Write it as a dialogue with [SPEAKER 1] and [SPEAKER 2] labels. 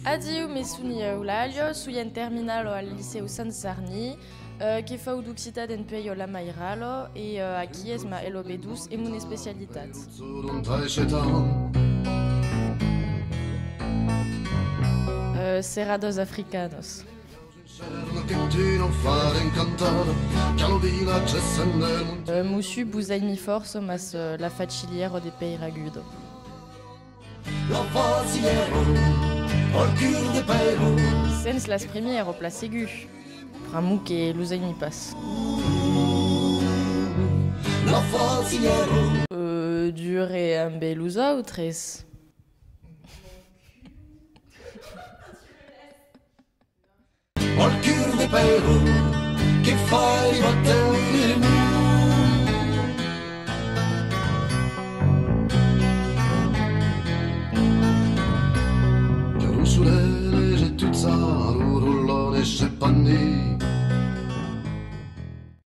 [SPEAKER 1] Adiu mesuni ulalio, suyen terminalo al liceu San Sarni, che fa uduxita den peio la mairalo, e aquí es ma elobedus e mun specialitat. Cerrados africanos. Moussu bouzaimi force mas la facilière de peiragudo. Sens las premières au place aiguë. Pramouk et l'ouzaimi passe. Dure un bel ouza ou tres?
[SPEAKER 2] Al cur de pero che fai battere mu Gerusalemme j'ai tout ça, rullone e panni